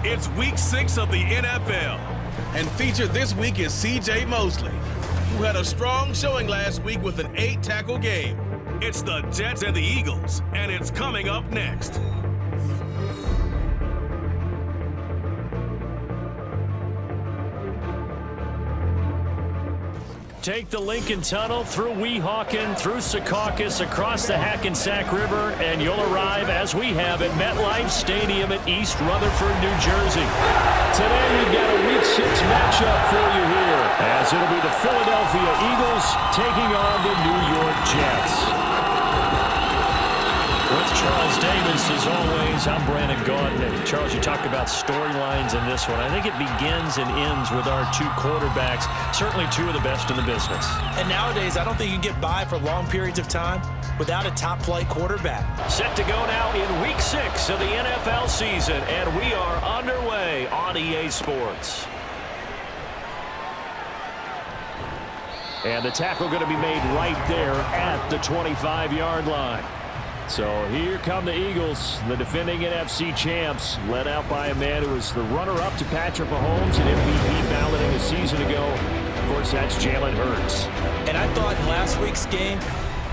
It's week 6 of the NFL. And featured this week is C.J. Mosley, who had a strong showing last week with an 8-tackle game. It's the Jets and the Eagles, and it's coming up next. Take the Lincoln Tunnel through Weehawken, through Secaucus, across the Hackensack River, and you'll arrive, as we have, at MetLife Stadium at East Rutherford, New Jersey. Today we've got a Week 6 matchup for you here, as it'll be the Philadelphia Eagles taking on the New York Jets. With Charles Davis, as always, I'm Brandon Gaudin. Charles, you talked about storylines in this one. I think it begins and ends with our two quarterbacks, certainly two of the best in the business. And nowadays, I don't think you can get by for long periods of time without a top-flight quarterback. Set to go now in Week 6 of the NFL season, and we are underway on EA Sports. And the tackle going to be made right there at the 25-yard line. So here come the Eagles, the defending NFC champs, led out by a man who was the runner-up to Patrick Mahomes and MVP balloting a season ago. Of course, that's Jalen Hurts. And I thought in last week's game,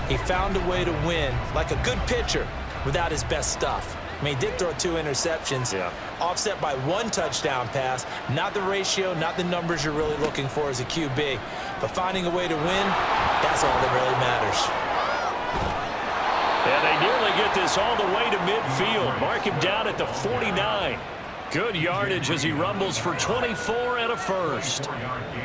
he found a way to win like a good pitcher without his best stuff. I mean, he did throw 2 interceptions, offset by 1 touchdown pass. Not the ratio, not the numbers you're really looking for as a QB. But finding a way to win, that's all that really matters. And they nearly get this all the way to midfield. Mark him down at the 49. Good yardage as he rumbles for 24 and a first.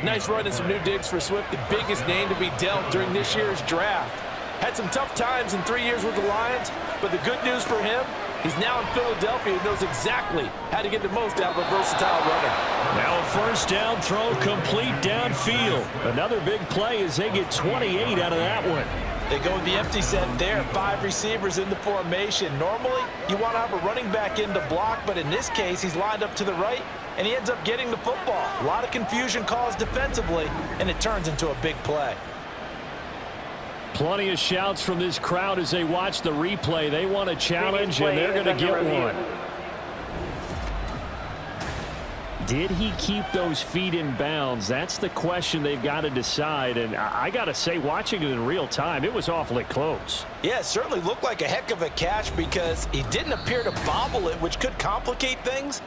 Nice run and some new digs for Swift, the biggest name to be dealt during this year's draft. Had some tough times in 3 years with the Lions, but the good news for him, he's now in Philadelphia and knows exactly how to get the most out of a versatile runner. Now a first down throw complete downfield. Another big play as they get 28 out of that one. They go with the empty set there, 5 receivers in the formation. Normally, you want to have a running back in to block, but in this case, he's lined up to the right, and he ends up getting the football. A lot of confusion caused defensively, and it turns into a big play. Plenty of shouts from this crowd as they watch the replay. They want a challenge, and they're going to get one. Did he keep those feet in bounds? That's the question they've got to decide. And I got to say, watching it in real time, it was awfully close. Yeah, it certainly looked like a heck of a catch because he didn't appear to bobble it, which could complicate things.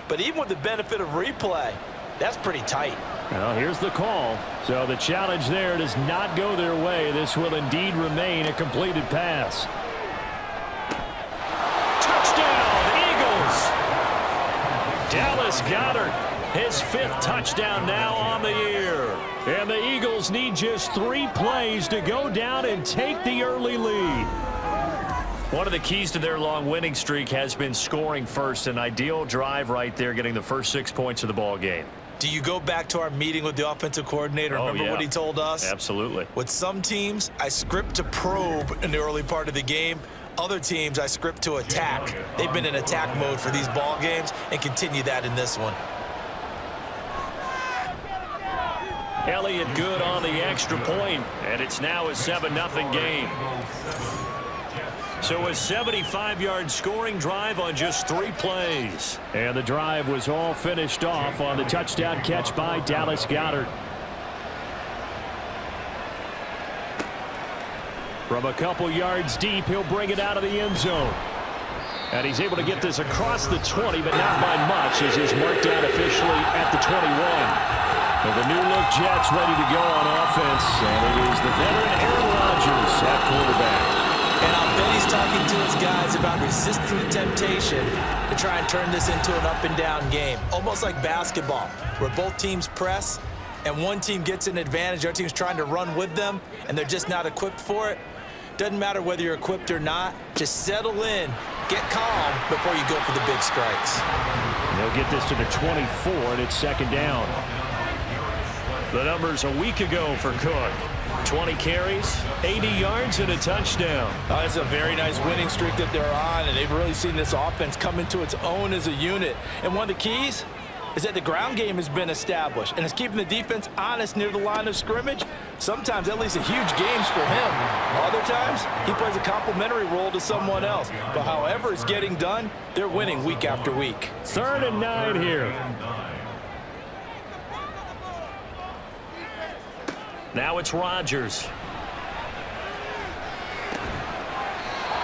But even with the benefit of replay, that's pretty tight. Well, here's the call. So the challenge there does not go their way. This will indeed remain a completed pass. Dallas Goedert, his 5th touchdown now on the year. And the Eagles need just 3 plays to go down and take the early lead. One of the keys to their long winning streak has been scoring first. An ideal drive right there, getting the first 6 points of the ball game. Do you go back to our meeting with the offensive coordinator? Remember what he told us? Absolutely. With some teams, I script to probe in the early part of the game. Other teams, I script to attack. They've been in attack mode for these ball games and continue that in this one. Elliott good on the extra point, and it's now a 7-0 game. So a 75-yard scoring drive on just 3 plays. And the drive was all finished off on the touchdown catch by Dallas Goedert. From a couple yards deep, he'll bring it out of the end zone. And he's able to get this across the 20, but not by much, as he's marked down officially at the 21. And the new-look Jets ready to go on offense, and it is the veteran Aaron Rodgers at quarterback. And I'll bet he's talking to his guys about resisting the temptation to try and turn this into an up-and-down game, almost like basketball, where both teams press, and one team gets an advantage, the other team's trying to run with them, and they're just not equipped for it. Doesn't matter whether you're equipped or not. Just settle in, get calm before you go for the big strikes. They'll get this to the 24, and it's 2nd down. The numbers a week ago for Cook. 20 carries, 80 yards, and a touchdown. It's a very nice winning streak that they're on, and they've really seen this offense come into its own as a unit. And one of the keys, is that the ground game has been established, and it's keeping the defense honest near the line of scrimmage. Sometimes that leads to huge games for him. Other times, he plays a complementary role to someone else. But however it's getting done, they're winning week after week. 3rd and 9 here. Now it's Rodgers.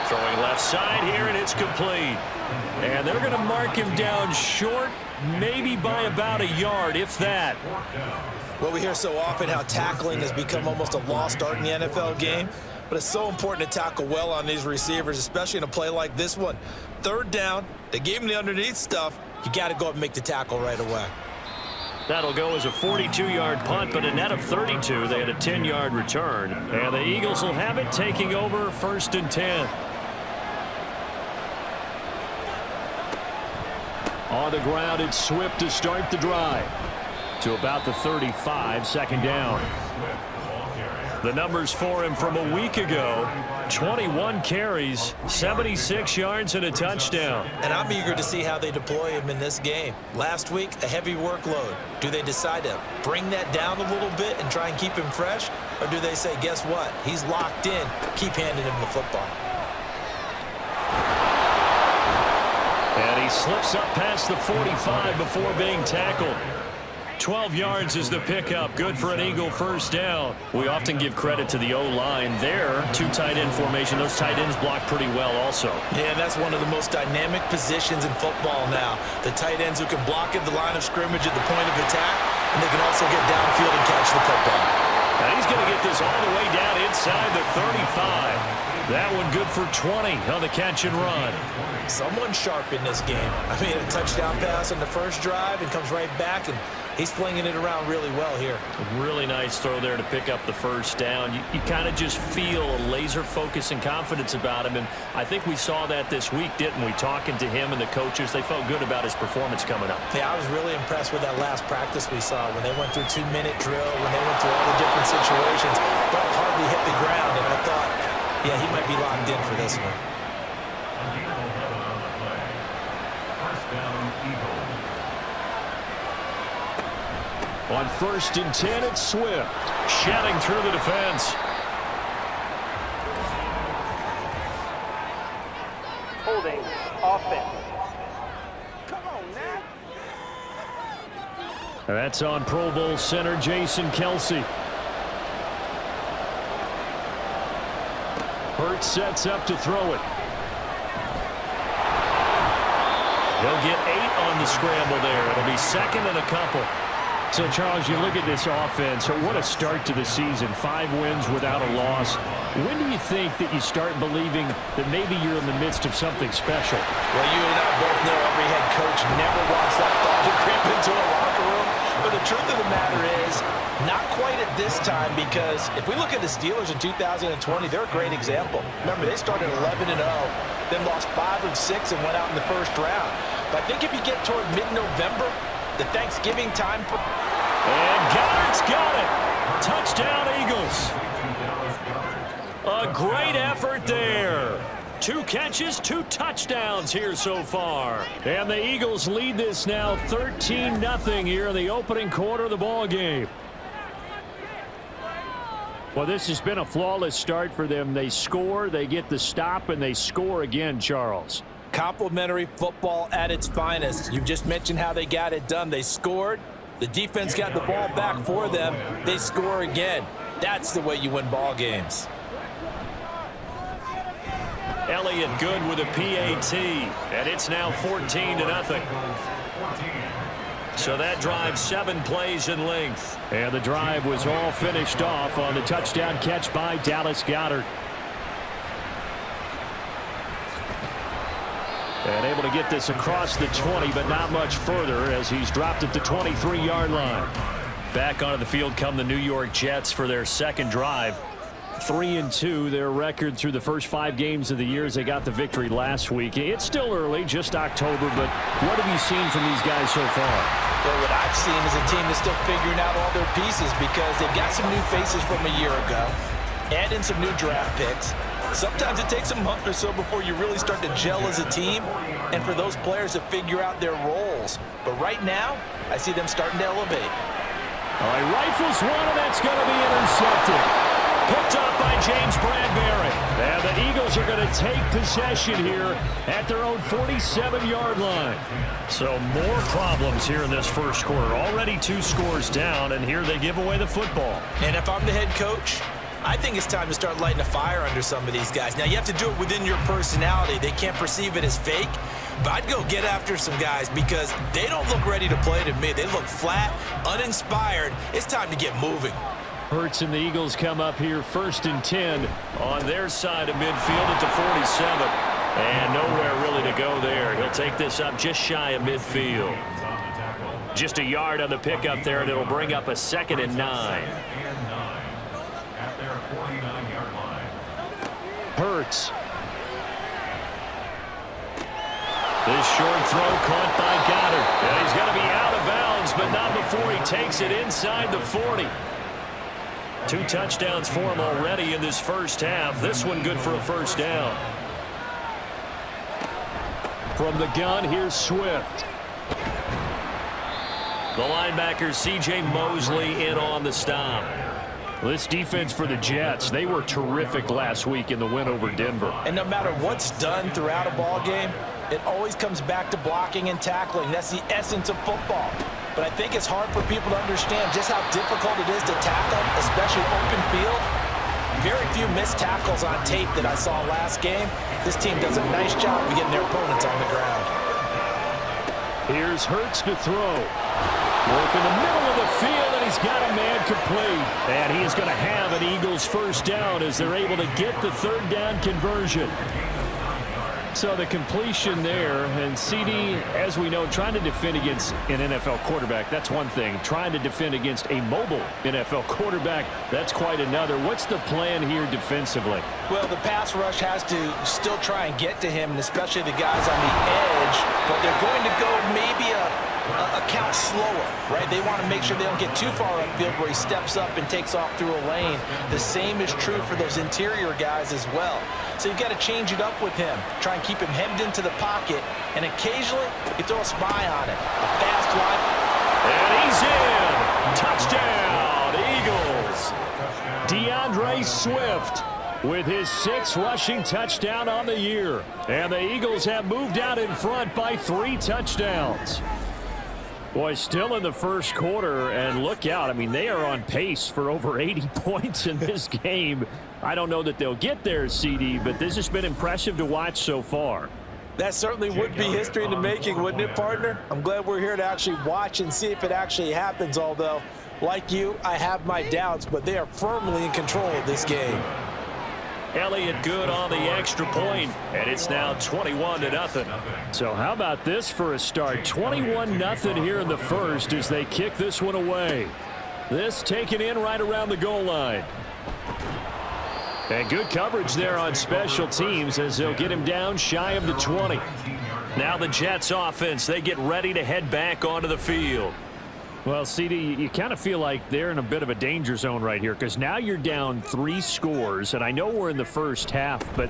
Throwing left side here, and it's complete. And they're going to mark him down short, maybe by about a yard, if that. Well, we hear so often how tackling has become almost a lost art in the NFL game, but it's so important to tackle well on these receivers, especially in a play like this one. 3rd down, they gave him the underneath stuff. You got to go up and make the tackle right away. That'll go as a 42-yard punt, but a net of 32. They had a 10-yard return. And the Eagles will have it, taking over 1st and 10. On the ground, it's Swift to start the drive. To about the 35, 2nd down. The numbers for him from a week ago: 21 carries, 76 yards, and a touchdown. And I'm eager to see how they deploy him in this game. Last week, a heavy workload. Do they decide to bring that down a little bit and try and keep him fresh? Or do they say, guess what? He's locked in. Keep handing him the football. And he slips up past the 45 before being tackled. 12 yards is the pickup. Good for an Eagle 1st down. We often give credit to the O-line there. 2 tight end formation. Those tight ends block pretty well also. Yeah, that's one of the most dynamic positions in football now. The tight ends who can block at the line of scrimmage at the point of attack, and they can also get downfield and catch the football. Now he's going to get this all the way down inside the 35. That one good for 20 on the catch and run. Someone sharp in this game. I mean, a touchdown pass on the first drive and comes right back, and he's flinging it around really well here. A really nice throw there to pick up the 1st down. You kind of just feel a laser focus and confidence about him, and I think we saw that this week, didn't we? Talking to him and the coaches, they felt good about his performance coming up. Yeah, I was really impressed with that last practice we saw when they went through 2-minute drill, when they went through all the different situations. Ball hardly hit the ground, and I thought, yeah, he might be locked in for this one. On 1st and 10, it's Swift. Shouting through the defense. Holding offense. Come on, man. That's on Pro Bowl center Jason Kelce. Hurts sets up to throw it. He'll get 8 on the scramble there. It'll be 2nd and a couple. So, Charles, you look at this offense, what a start to the season. 5 wins without a loss. When do you think that you start believing that maybe you're in the midst of something special? Well, you and I both know every head coach never wants that thought to creep into a locker room. But the truth of the matter is, not quite at this time, because if we look at the Steelers in 2020, they're a great example. Remember, they started 11-0, then lost 5 of 6 and went out in the 1st round. But I think if you get toward mid-November, the Thanksgiving time for... And Goddard's got it. Touchdown, Eagles. A great effort there. 2 catches, 2 touchdowns here so far. And the Eagles lead this now 13-0 here in the opening quarter of the ball game. Well, this has been a flawless start for them. They score, they get the stop, and they score again, Charles. Complimentary football at its finest. You've just mentioned how they got it done. They scored. The defense got the ball back for them. They score again. That's the way you win ball games. Elliott good with a PAT, and it's now 14-0. So that drive 7 plays in length. And the drive was all finished off on the touchdown catch by Dallas Goedert. And able to get this across the 20, but not much further as he's dropped at the 23-yard line. Back onto the field come the New York Jets for their 2nd drive. 3-2, their record through the first 5 games of the year as they got the victory last week. It's still early, just October, but what have you seen from these guys so far? Well, what I've seen is a team that's still figuring out all their pieces because they've got some new faces from a year ago, add in some new draft picks. Sometimes it takes a month or so before you really start to gel as a team and for those players to figure out their roles. But right now, I see them starting to elevate. All right, rifles one, and that's going to be intercepted. Picked up by James Bradbury. And the Eagles are going to take possession here at their own 47-yard line. So more problems here in this first quarter. Already 2 scores down, and here they give away the football. And if I'm the head coach, I think it's time to start lighting a fire under some of these guys. Now, you have to do it within your personality. They can't perceive it as fake. But I'd go get after some guys because they don't look ready to play to me. They look flat, uninspired. It's time to get moving. Hurts and the Eagles come up here 1st and 10 on their side of midfield at the 47. And nowhere really to go there. He'll take this up just shy of midfield. Just a yard on the pickup there, and it'll bring up a 2nd and 9. Hurts. This short throw caught by Goddard. And he's going to be out of bounds, but not before he takes it inside the 40. 2 touchdowns for him already in this first half. This one good for a first down. From the gun, here's Swift. The linebacker, C.J. Mosley, in on the stop. This defense for the Jets, they were terrific last week in the win over Denver. And no matter what's done throughout a ball game, it always comes back to blocking and tackling. That's the essence of football. But I think it's hard for people to understand just how difficult it is to tackle, especially open field. Very few missed tackles on tape that I saw last game. This team does a nice job of getting their opponents on the ground. Here's Hurts to throw. Work in the middle of the field, and he's got a man complete. And he is going to have an Eagles first down as they're able to get the 3rd down conversion. So the completion there, and CD, as we know, trying to defend against an NFL quarterback, that's one thing. Trying to defend against a mobile NFL quarterback, that's quite another. What's the plan here defensively? Well, the pass rush has to still try and get to him, and especially the guys on the edge, but they're going to go maybe a count slower, right? They want to make sure they don't get too far upfield where he steps up and takes off through a lane. The same is true for those interior guys as well. So you've got to change it up with him. Try and keep him hemmed into the pocket, and occasionally you throw a spy on him. A fast line. And he's in. Touchdown, Eagles. DeAndre Swift with his 6th rushing touchdown on the year. And the Eagles have moved out in front by 3 touchdowns. Boy, still in the first quarter, and look out. I mean, they are on pace for over 80 points in this game. I don't know that they'll get there, CD, but this has been impressive to watch so far. That certainly would be history in the making, wouldn't it, partner? I'm glad we're here to actually watch and see if it actually happens, although, like you, I have my doubts, but they are firmly in control of this game. Elliott good on the extra point, and it's now 21-0. So how about this for a start? 21-0 here in the first as they kick this one away. This taken in right around the goal line. And good coverage there on special teams as they'll get him down shy of the 20. Now the Jets offense, they get ready to head back onto the field. Well, CD, you kind of feel like they're in a bit of a danger zone right here because now you're down 3 scores, and I know we're in the first half, but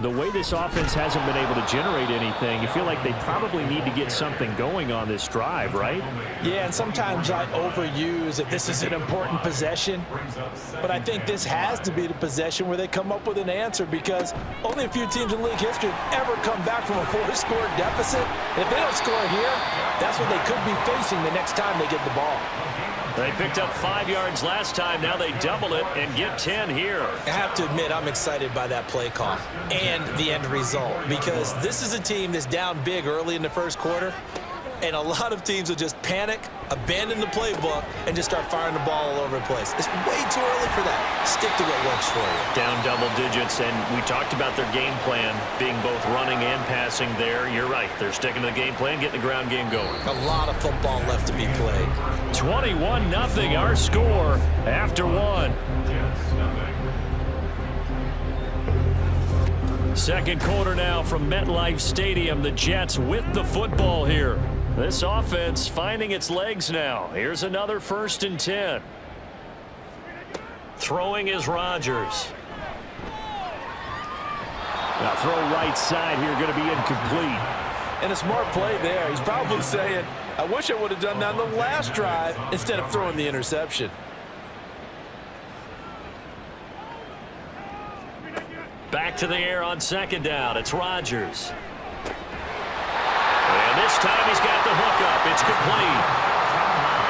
the way this offense hasn't been able to generate anything, you feel like they probably need to get something going on this drive, right? Yeah, and sometimes I overuse that this is an important possession, but I think this has to be the possession where they come up with an answer because only a few teams in league history have ever come back from a 4-score deficit. And if they don't score here, that's what they could be facing the next time they get the ball. They picked up 5 yards last time. Now they double it and get 10 here. I have to admit, I'm excited by that play call and the end result because this is a team that's down big early in the first quarter, and a lot of teams will just panic, abandon the playbook, and just start firing the ball all over the place. It's way too early for that. Stick to what works for you. Down double digits, and we talked about their game plan being both running and passing there. You're right. They're sticking to the game plan, getting the ground game going. A lot of football left to be played. 21-0 our score after 1. Second quarter now from MetLife Stadium. The Jets with the football here. This offense finding its legs now. Here's another 1st and 10. Throwing is Rodgers. Now throw right side here, going to be incomplete. And a smart play there. He's probably saying, I wish I would have done that on the last drive instead of throwing the interception. Back to the air on second down. It's Rodgers. And this time he's got the hookup. It's complete.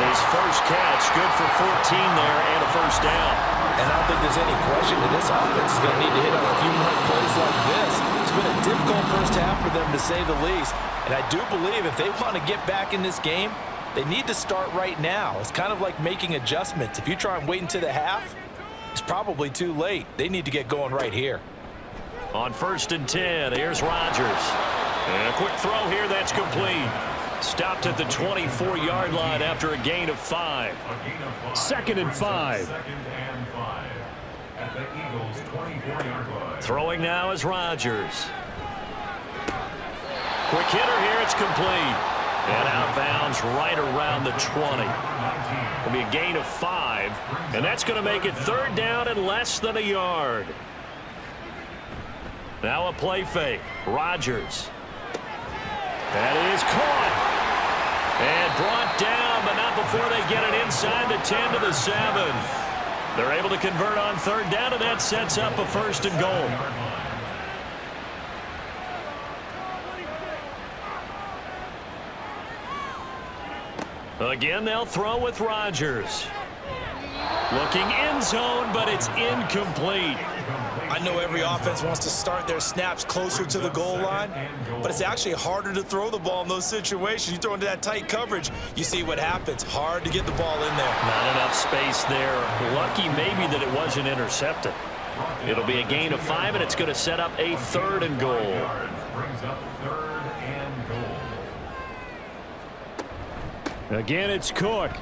His first catch, good for 14 there and a first down. And I don't think there's any question that this offense is going to need to hit on a few more plays like this. It's been a difficult first half for them, to say the least. And I do believe if they want to get back in this game, they need to start right now. It's kind of like making adjustments. If you try and wait until the half, it's probably too late. They need to get going right here. On 1st and 10, here's Rodgers. And a quick throw here that's complete. Stopped at the 24-yard line after a gain of 5. 2nd and 5. At the Eagles' 24-yard line. Throwing now is Rodgers. Quick hitter here, it's complete. And out of bounds right around the 20. It'll be a gain of 5. And that's going to make it 3rd down and less than a yard. Now a play fake. Rodgers. That is caught. And brought down, but not before they get it inside the 10 to the 7. They're able to convert on 3rd down, and that sets up a 1st and goal. Again, they'll throw with Rodgers. Looking end zone, but it's incomplete. I know every offense wants to start their snaps closer to the goal line, but it's actually harder to throw the ball in those situations. You throw into that tight coverage, you see what happens. Hard to get the ball in there. Not enough space there. Lucky maybe that it wasn't intercepted. It'll be a gain of 5, and it's going to set up a 3rd and goal. Again, it's Cook.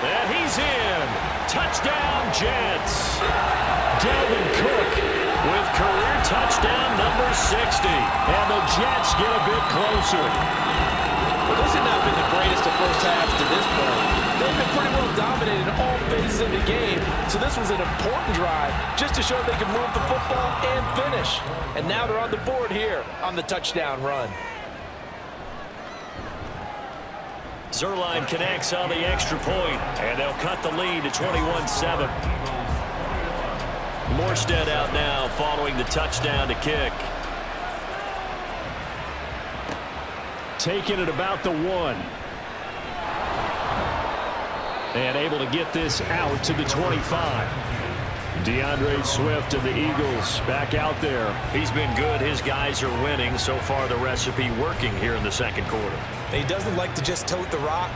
And he's in. Touchdown, Jets. Dalvin Cook with career touchdown number 60. And the Jets get a bit closer. Well, this has not been the greatest of first halves to this point. They've been pretty well dominated in all phases of the game, so this was an important drive just to show they could move the football and finish. And now they're on the board here on the touchdown run. Zerline connects on the extra point, and they'll cut the lead to 21-7. Morstead out now following the touchdown to kick. Taking it about the 1. And able to get this out to the 25. DeAndre Swift and the Eagles back out there. He's been good. His guys are winning. So far, the recipe working here in the 2nd quarter. He doesn't like to just tote the rock.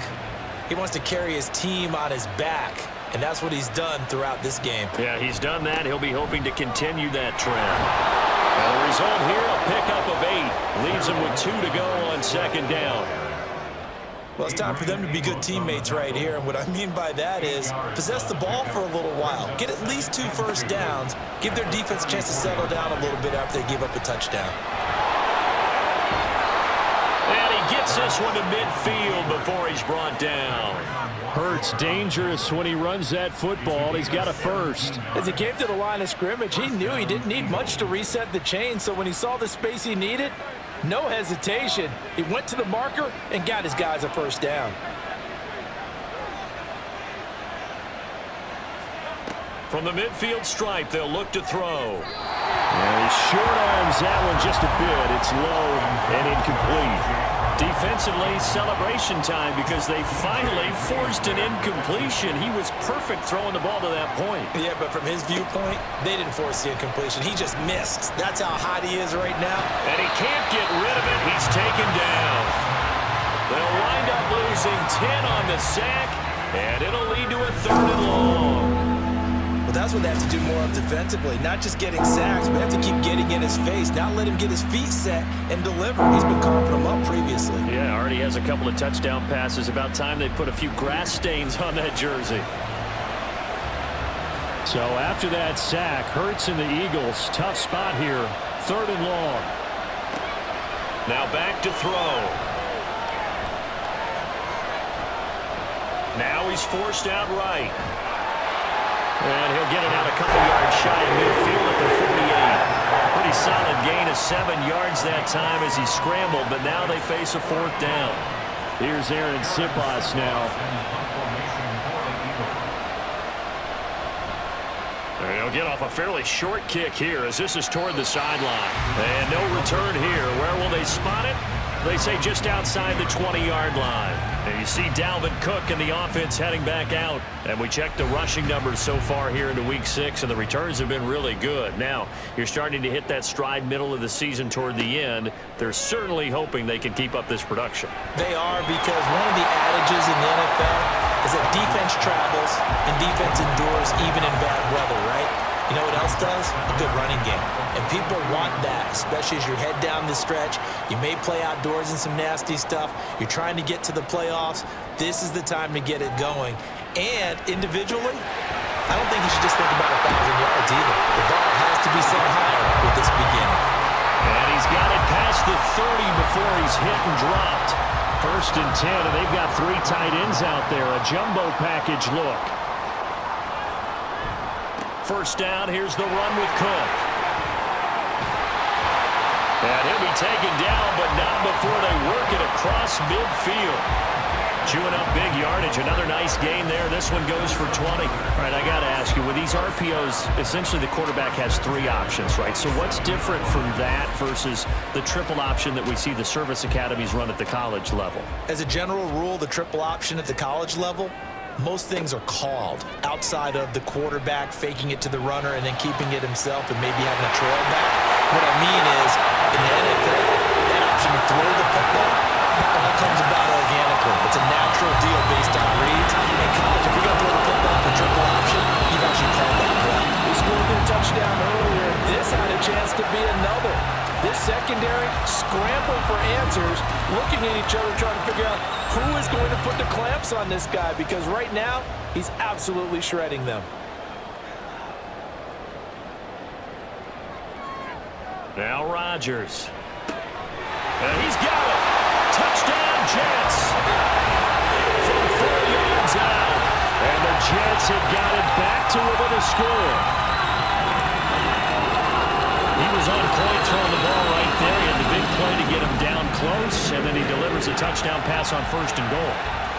He wants to carry his team on his back, and that's what he's done throughout this game. Yeah, he's done that. He'll be hoping to continue that trend. And the result here, a pickup of 8. Leaves him with 2 to go on 2nd down. Well, it's time for them to be good teammates right here, and what I mean by that is possess the ball for a little while. Get at least 2 first downs. Give their defense a chance to settle down a little bit after they give up a touchdown. And he gets this one to midfield before he's brought down. Hurts dangerous when he runs that football. He's got a first. As he came to the line of scrimmage, he knew he didn't need much to reset the chain, so when he saw the space he needed, no hesitation. He went to the marker and got his guys a first down. From the midfield stripe, they'll look to throw. And he short arms that one just a bit. It's low and incomplete. Defensively, celebration time because they finally forced an incompletion. He was perfect throwing the ball to that point. Yeah, but from his viewpoint, they didn't force the incompletion. He just missed. That's how hot he is right now. And he can't get rid of it. He's taken down. They'll wind up losing 10 on the sack, and it'll lead to a 3rd and long. Well, that's what they have to do more of defensively. Not just getting sacks, but they have to keep getting in his face. Not let him get his feet set and deliver. He's been carving them up previously. Yeah, already has a couple of touchdown passes. About time they put a few grass stains on that jersey. So after that sack, Hurts and the Eagles, tough spot here. 3rd and long. Now back to throw. Now he's forced out right. And he'll get it out a couple yards shy of midfield at the 48. Pretty solid gain of 7 yards that time as he scrambled, but now they face a 4th down. Here's Aaron Rodgers now. They'll get off a fairly short kick here as this is toward the sideline. And no return here. Where will they spot it? They say just outside the 20-yard line. And you see Dalvin Cook and the offense heading back out. And we checked the rushing numbers so far here into Week 6, and the returns have been really good. Now, you're starting to hit that stride middle of the season toward the end. They're certainly hoping they can keep up this production. They are, because one of the adages in the NFL is that defense travels and defense endures even in bad weather, right? You know what else does? A good running game. And people want that, especially as you head down the stretch. You may play outdoors in some nasty stuff. You're trying to get to the playoffs. This is the time to get it going. And individually, I don't think you should just think about 1,000 yards either. The ball has to be set higher with this beginning. And he's got it past the 30 before he's hit and dropped. 1st and 10, and they've got 3 tight ends out there. A jumbo package look. 1st down, here's the run with Cook. And he'll be taken down, but not before they work it across midfield. Chewing up big yardage. Another nice gain there. This one goes for 20. All right, I got to ask you, with these RPOs, essentially the quarterback has 3 options, right? So what's different from that versus the triple option that we see the service academies run at the college level? As a general rule, the triple option at the college level, most things are called outside of the quarterback faking it to the runner and then keeping it himself and maybe having a trail back. What I mean is, in the NFL, that option to throw the football, that all comes about organically. It's a natural deal based on reads. In college, if you're going to throw the football for triple option, you've actually called that play. He scored their touchdown earlier. This had a chance to be another. This secondary scrambling for answers, looking at each other, trying to figure out who is going to put the clamps on this guy, because right now, he's absolutely shredding them. Now Rodgers. And he's got it. Touchdown, Jets. From 4 yards out. And the Jets have got it back to within a score. He was on point throwing the ball right there. He had the big play to get him down close, and then he delivers a touchdown pass on 1st and goal.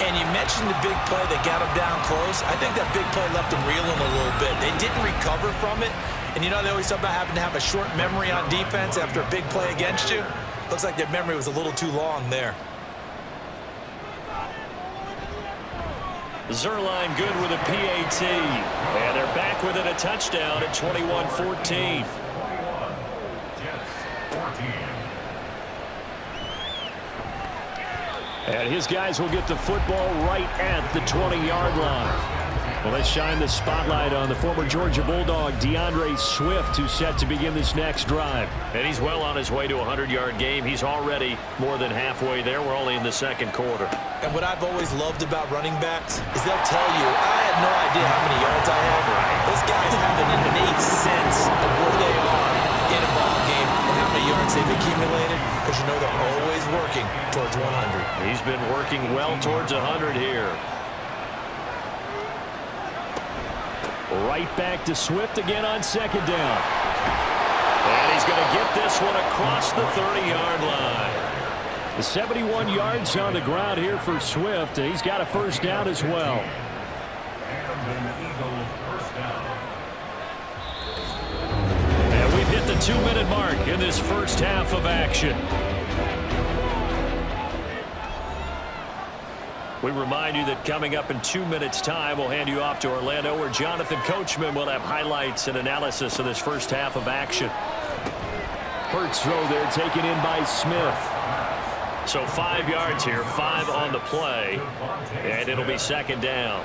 And you mentioned the big play that got him down close. I think that big play left him reeling a little bit. They didn't recover from it. And you know, they always talk about having to have a short memory on defense after a big play against you. Looks like their memory was a little too long there. Zerline good with a PAT. And they're back within a touchdown at 21-14. And his guys will get the football right at the 20-yard line. Well, let's shine the spotlight on the former Georgia Bulldog, DeAndre Swift, who's set to begin this next drive. And he's well on his way to a 100-yard game. He's already more than halfway there. We're only in the 2nd quarter. And what I've always loved about running backs is they'll tell you, I had no idea how many yards I had. Those guys have an innate sense of where they are in a ball game and how many yards they've accumulated, because you know they're always working towards 100. He's been working well towards 100 here. Right back to Swift again on 2nd down. And he's going to get this one across the 30-yard line. The 71 yards on the ground here for Swift, and he's got a 1st down as well. And we've hit the 2-minute mark in this 1st half of action. We remind you that coming up in 2 minutes' time, we'll hand you off to Orlando, where Jonathan Coachman will have highlights and analysis of this 1st half of action. Hurts throw there, taken in by Smith. So 5 yards here, 5 on the play, and it'll be 2nd down.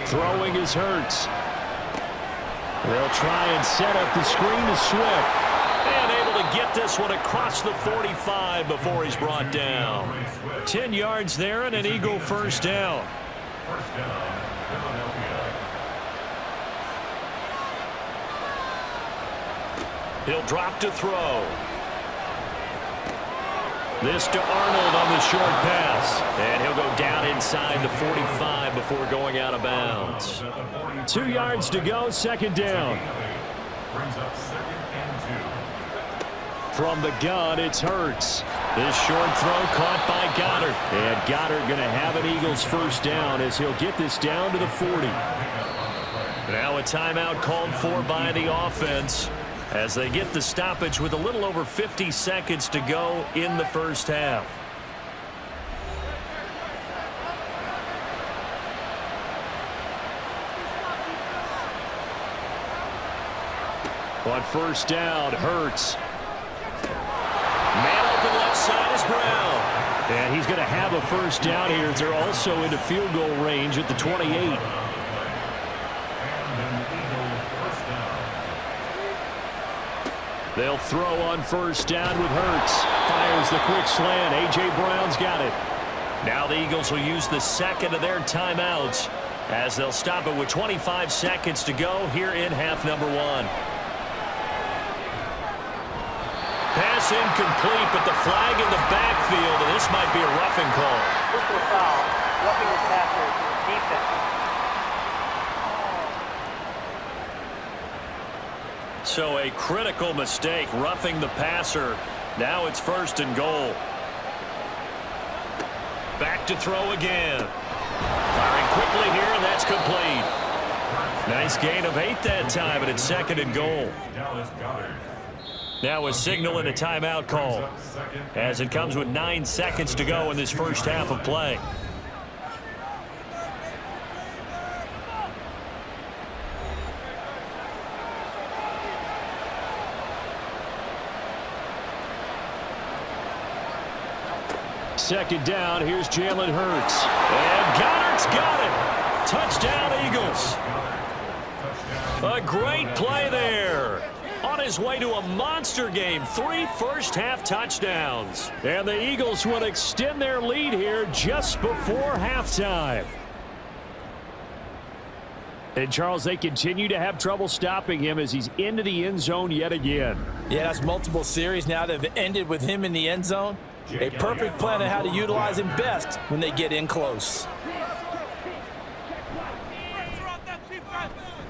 Throwing is Hurts. They'll try and set up the screen to Swift. And able to get this one across the 45 before he's brought down. 10 yards there and an Eagle 1st down. He'll drop to throw. This to Arnold on the short pass. And he'll go down inside the 45 before going out of bounds. 2 yards to go, second down. Brings up 2nd and 2. From the gun, it's Hurts. This short throw caught by Goddard. And Goddard going to have an Eagles first down as he'll get this down to the 40. Now a timeout called for by the offense as they get the stoppage with a little over 50 seconds to go in the first half. On first down, Hurts. Man open left side is Brown. And he's going to have a first down here as they're also into field goal range at the 28. They'll throw on first down with Hurts. Fires the quick slant. A.J. Brown's got it. Now the Eagles will use the second of their timeouts as they'll stop it with 25 seconds to go here in half number 1. Pass incomplete, but the flag in the backfield, and this might be a roughing call. Personal foul, roughing the passer, defense. So a critical mistake, roughing the passer. Now it's 1st and goal. Back to throw again. Firing quickly here, and that's complete. Nice gain of 8 that time, and it's 2nd and goal. Now a signal and a timeout call as it comes with 9 seconds to go in this first half of play. Second down, here's Jalen Hurts. And Goddard's got it. Touchdown, Eagles. A great play there. On his way to a monster game, 3 first-half touchdowns. And the Eagles will extend their lead here just before halftime. And, Charles, they continue to have trouble stopping him as he's into the end zone yet again. Yeah, that's multiple series now that have ended with him in the end zone. A perfect plan on how to utilize him best when they get in close.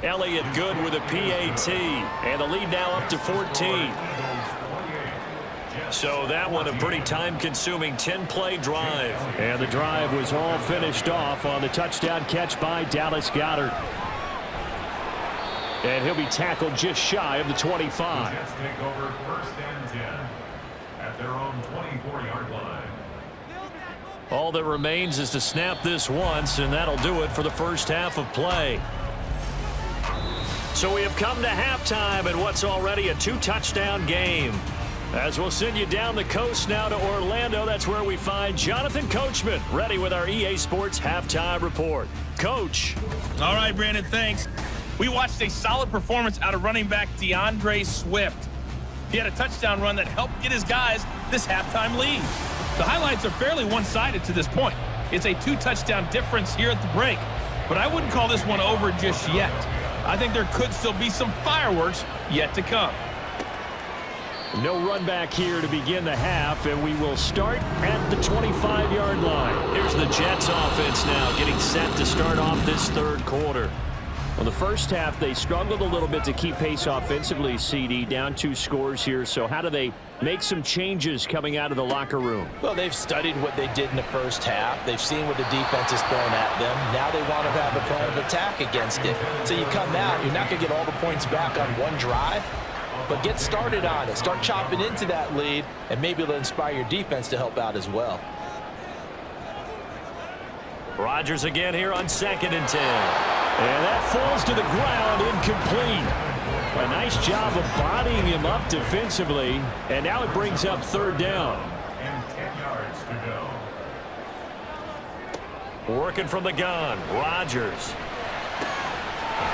Elliott good with a PAT, and the lead now up to 14. So that one a pretty time-consuming 10-play drive. And the drive was all finished off on the touchdown catch by Dallas Goedert. And he'll be tackled just shy of the 25. Jets take over 1st and 10 at their own 24-yard line. All that remains is to snap this once, and that'll do it for the first half of play. So we have come to halftime in what's already a 2-touchdown game. As we'll send you down the coast now to Orlando, that's where we find Jonathan Coachman, ready with our EA Sports Halftime Report. Coach. All right, Brandon, thanks. We watched a solid performance out of running back DeAndre Swift. He had a touchdown run that helped get his guys this halftime lead. The highlights are fairly one-sided to this point. It's a 2-touchdown difference here at the break, but I wouldn't call this one over just yet. I think there could still be some fireworks yet to come. No run back here to begin the half, and we will start at the 25-yard line. Here's the Jets offense now getting set to start off this third quarter. Well, the first half, they struggled a little bit to keep pace offensively, CD, down 2 scores here. So how do they make some changes coming out of the locker room? Well, they've studied what they did in the first half. They've seen what the defense has thrown at them. Now they want to have a plan of attack against it. So you come out, you're not going to get all the points back on one drive, but get started on it. Start chopping into that lead, and maybe it'll inspire your defense to help out as well. Rodgers again here on 2nd and 10. And that falls to the ground, incomplete. A nice job of bodying him up defensively. And now it brings up 3rd down. And 10 yards to go. Working from the gun, Rodgers.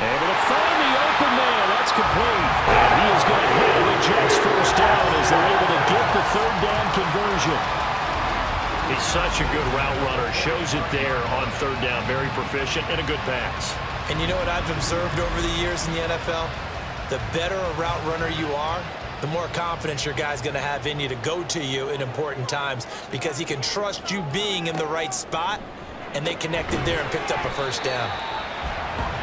Able to find the open man. That's complete. And he is going to hit the Jets first down as they're able to get the 3rd down conversion. He's such a good route runner. Shows it there on 3rd down. Very proficient and a good pass. And you know what I've observed over the years in the NFL? The better a route runner you are, the more confidence your guy's going to have in you to go to you in important times because he can trust you being in the right spot, and they connected there and picked up a first down.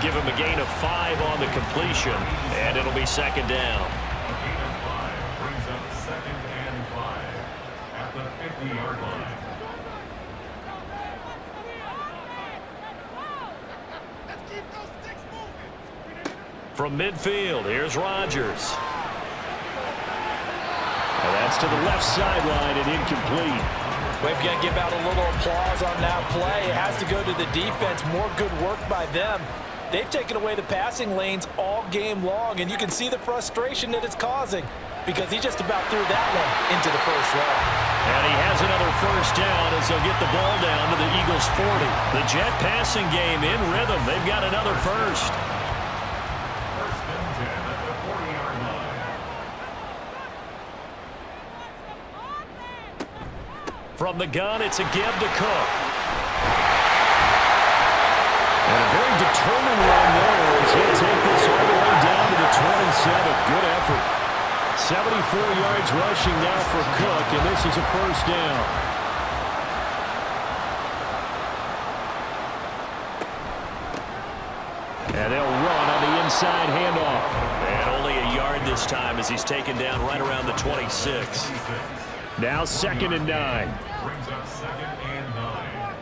Give him a gain of 5 on the completion, and it'll be second down. A gain of 5 brings up 2nd and 5 at the 50-yard line. From midfield, here's Rodgers. And that's to the left sideline and incomplete. We've got to give out a little applause on that play. It has to go to the defense. More good work by them. They've taken away the passing lanes all game long, and you can see the frustration that it's causing because he just about threw that one into the first row. And he has another first down as they'll get the ball down to the Eagles' 40. The Jet passing game in rhythm. They've got another first. First and 10 at the 40-yard line. From the gun, it's a give to Cook. And a very determined run there as he'll take this all the way down to the 27. Good effort. 74 yards rushing now for Cook, and this is a first down. And they'll run on the inside handoff. And only a yard this time as he's taken down right around the 26. Now 2nd and 9. Brings up 2nd and 9.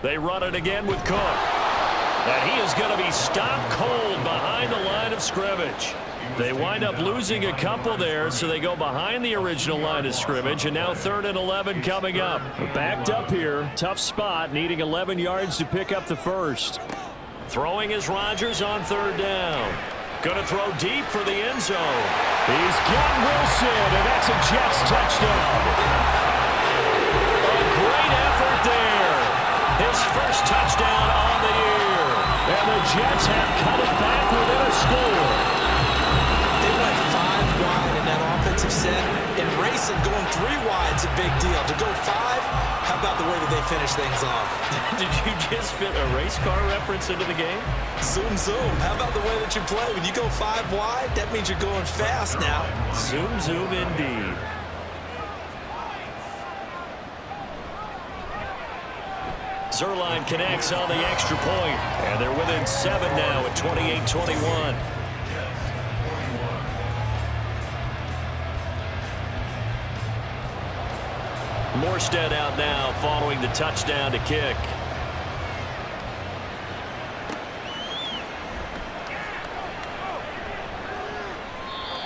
They run it again with Cook. And he is going to be stopped cold behind the line of scrimmage. They wind up losing a couple there, so they go behind the original line of scrimmage, and now 3rd and 11 coming up. Backed up here, tough spot, needing 11 yards to pick up the first. Throwing is Rodgers on 3rd down. Going to throw deep for the end zone. He's got Wilson, and that's a Jets touchdown. A great effort there. His first touchdown on the year. And the Jets have cut it back within a score. They went 5 wide in that offensive set, and racing going 3 wide's a big deal. To go 5, how about the way that they finish things off? Did you just fit a race car reference into the game? Zoom, zoom. How about the way that you play? When you go 5 wide, that means you're going fast now. Zoom, zoom indeed. Zerline connects on the extra point, and they're within 7 now at 28-21. Morstead out now following the touchdown to kick.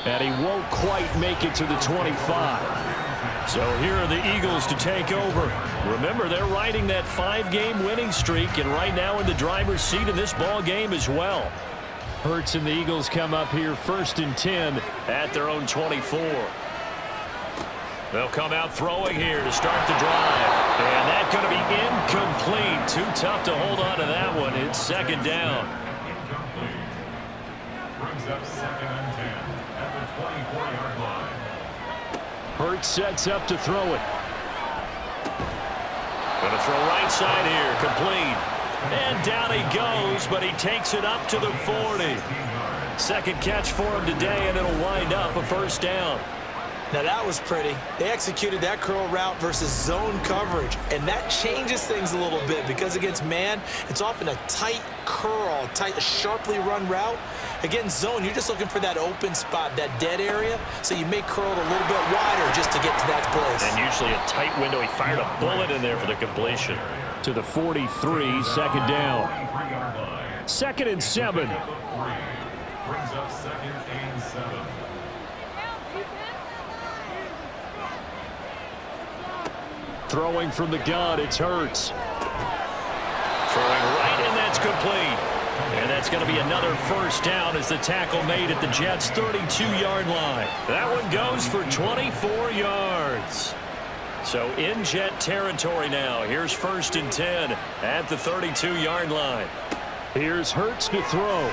And he won't quite make it to the 25. So here are the Eagles to take over. Remember, they're riding that 5-game winning streak, and right now in the driver's seat in this ball game as well. Hurts and the Eagles come up here 1st and 10 at their own 24. They'll come out throwing here to start the drive. And that's going to be incomplete. Too tough to hold on to that one. It's 2nd down. Incomplete. Brings up 2nd and 10 at the 24-yard line. Hurts sets up to throw it. Going to throw right side here. Complete. And down he goes, but he takes it up to the 40. Second catch for him today, and it'll wind up a first down. Now that was pretty. They executed that curl route versus zone coverage, and that changes things a little bit because against man, it's often a tight curl, tight, sharply run route. Against zone, you're just looking for that open spot, that dead area, so you may curl it a little bit wider just to get to that place. And usually a tight window. He fired a bullet in there for the completion. To the 43, 2nd down. 2nd and 7. Brings up 2nd and 7. Throwing from the gun, it's Hurts. Throwing right, and that's complete. And that's going to be another first down as the tackle made at the Jets' 32-yard line. That one goes for 24 yards. So in Jet territory now. Here's 1st and 10 at the 32-yard line. Here's Hurts to throw.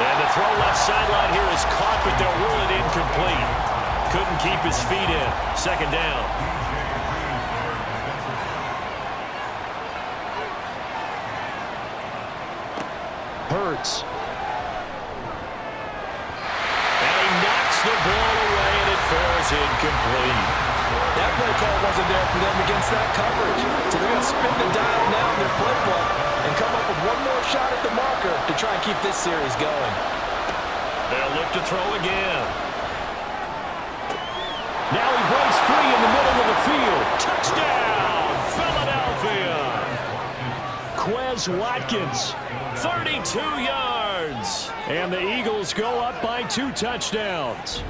And the throw left sideline here is caught, but they'll rule it incomplete. Couldn't keep his feet in. 2nd down. Hurts. is incomplete. That play call wasn't there for them against that coverage. So they're going to spin the dial now in their playbook and come up with one more shot at the marker to try and keep this series going. They'll look to throw again. Now he breaks free in the middle of the field. Touchdown, Philadelphia. Quez Watkins, 32 yards. And the Eagles go up by 2 touchdowns.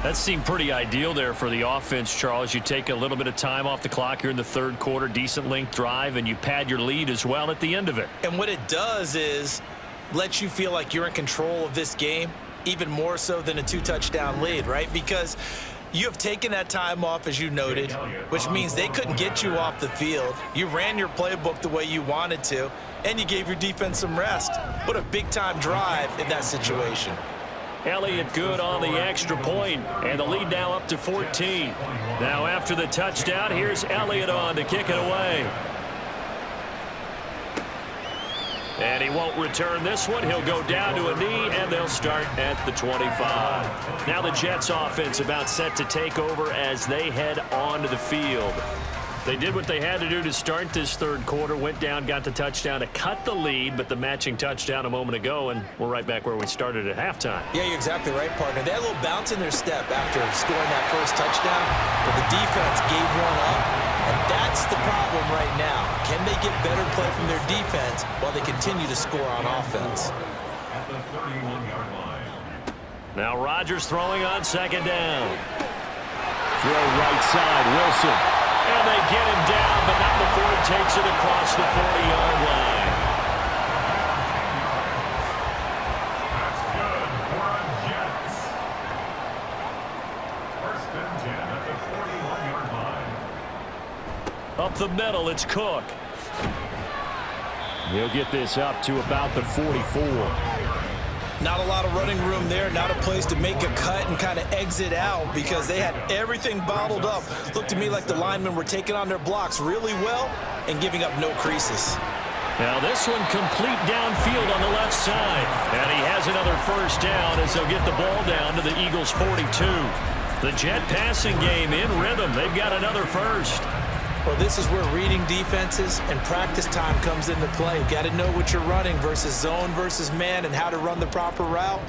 That seemed pretty ideal there for the offense, Charles. You take a little bit of time off the clock here in the third quarter, decent length drive, and you pad your lead as well at the end of it. And what it does is let you feel like you're in control of this game, even more so than a 2-touchdown lead, right? Because you have taken that time off, as you noted, which means they couldn't get you off the field. You ran your playbook the way you wanted to, and you gave your defense some rest. What a big-time drive in that situation. Elliott good on the extra point, and the lead now up to 14. Now after the touchdown, here's Elliott on to kick it away. And he won't return this one. He'll go down to a knee, and they'll start at the 25. Now the Jets offense about set to take over as they head onto the field. They did what they had to do to start this third quarter, went down, got the touchdown to cut the lead, but the matching touchdown a moment ago, and we're right back where we started at halftime. Yeah, you're exactly right, partner. They had a little bounce in their step after scoring that first touchdown, but the defense gave one up, and that's the problem right now. Can they get better play from their defense while they continue to score on offense? At the 31-yard line. Now Rodgers throwing on second down. Throw right side, Wilson. And they get him down, but not before he takes it across the 40-yard line. That's good for a Jets. First and 10 at the 41-yard line. Up the middle, it's Cook. He'll get this up to about the 44. Not a lot of running room there, not a place to make a cut and kind of exit out because they had everything bottled up. Looked to me like the linemen were taking on their blocks really well and giving up no creases. Now this one complete downfield on the left side. And he has another first down as they'll get the ball down to the Eagles' 42. The Jet passing game in rhythm. They've got another first. Well, this is where reading defenses and practice time comes into play. You got to know what you're running versus zone versus man and how to run the proper route.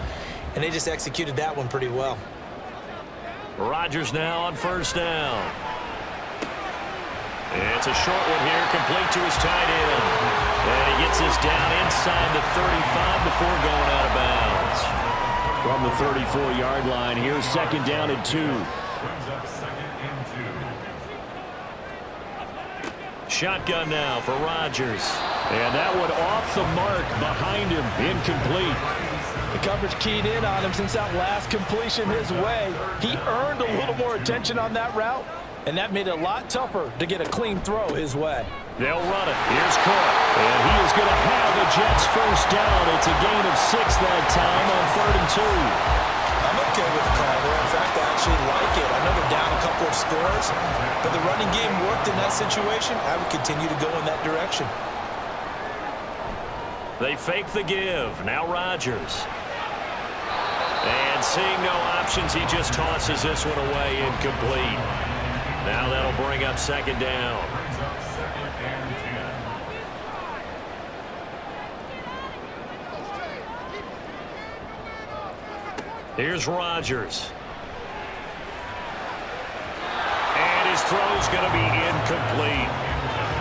And they just executed that one pretty well. Rodgers now on first down. It's a short one here, complete to his tight end. And he gets this down inside the 35 before going out of bounds. From the 34-yard line, here's second down and 2. Brings up second and 2. Shotgun now for Rodgers. And that one off the mark behind him, incomplete. The coverage keyed in on him since that last completion his way. He earned a little more attention on that route, and that made it a lot tougher to get a clean throw his way. They'll run it. Here's Cook. And he is going to have the Jets first down. It's a gain of 6 that time on 3rd and 2. I'm okay with the call there. In fact, I actually like it. I know they're down a couple of scores, but the running game worked in that situation. I would continue to go in that direction. They fake the give. Now Rodgers. And seeing no options, he just tosses this one away, incomplete. Now that'll bring up second down. Brings up second and 10. Here's Rodgers. And his throw's going to be incomplete.